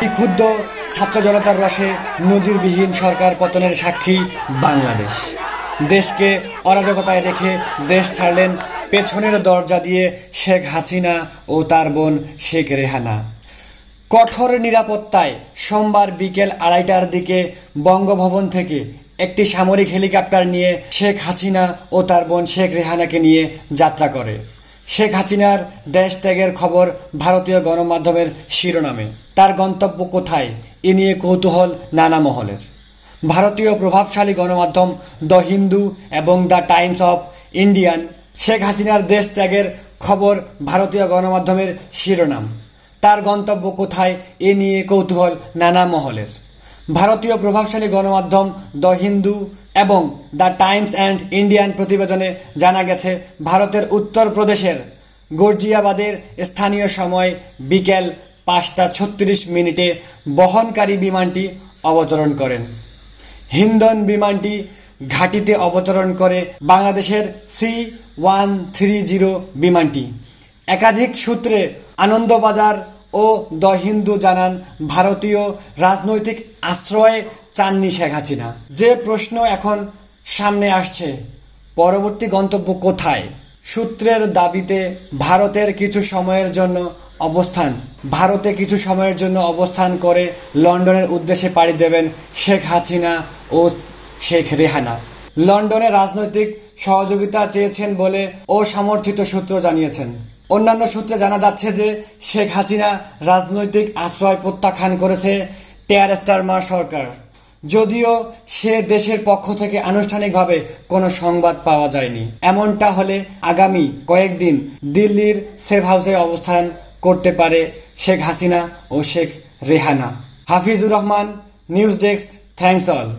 ক্ষুব্ধ ছাত্র জনতার রসে নজিরবিহীন সরকার পতনের সাক্ষী বাংলাদেশ। দেশকে অরাজকতায় রেখে দেশ ছাড়লেন পেছনের দরজা দিয়ে শেখ হাসিনা ও তার বোন শেখ রেহানা। কঠোর নিরাপত্তায় সোমবার বিকেল 2:30টার দিকে বঙ্গভবন থেকে একটি সামরিক হেলিকপ্টার নিয়ে শেখ হাসিনা ও তার বোন শেখ রেহানাকে নিয়ে যাত্রা করে। শেখ হাসিনার দেশ ত্যাগের খবর ভারতীয় গণমাধ্যমের শিরোনামে। তার গন্তব্য কোথায় এ নিয়ে কৌতূহল নানা মহলের। ভারতীয় প্রভাবশালী গণমাধ্যম দ্য হিন্দু এবং the Times of Indian Sheikh হাসিনার দেশ ত্যাগের খবর ভারতীয় গণমাধ্যমের শিরোনাম। তার গন্তব্য কোথায় এ নিয়ে কৌতূহল নানা মহলের। ভারতীয় প্রভাবশালী গণমাধ্যম দ্য হিন্দু এবং দ্য টাইমস অ্যান্ড ইন্ডিয়ান প্রতিবেদনে জানা গেছে, ভারতের উত্তরপ্রদেশের গাজিয়াবাদের স্থানীয় সময় বিকেল 5:36 বহনকারী বিমানটি অবতরণ করেন। হিন্দন বিমানটি ঘাঁটিতে অবতরণ করে বাংলাদেশের C-130 বিমানটি। একাধিক সূত্রে আনন্দবাজার ও দ্য হিন্দু জানান, ভারতীয় রাজনৈতিক আশ্রয়ে চাননি শেখ হাসিনা। যে প্রশ্ন এখন সামনে আসছে, পরবর্তী গন্তব্য কোথায়? সূত্রের দাবিতে ভারতে কিছু সময়ের জন্য অবস্থান করে লন্ডনের উদ্দেশ্যে পাড়ি দেবেন শেখ হাসিনা ও শেখ রেহানা। লন্ডনে রাজনৈতিক সহযোগিতা চেয়েছেন বলে অসমর্থিত সূত্র জানিয়েছেন। অন্যান্য সূত্রে জানা যাচ্ছে যে শেখ হাসিনা রাজনৈতিক আশ্রয় প্রত্যাখ্যান করেছে টিআর স্টারমার সরকার, যদিও সে দেশের পক্ষ থেকে আনুষ্ঠানিকভাবে কোনো সংবাদ পাওয়া যায়নি। এমনটা হলে আগামী কয়েকদিন দিল্লির সেফ হাউসে অবস্থান করতে পারে শেখ হাসিনা ও Sheikh Rehana. Hafizur Rahman, news desk, thanks all.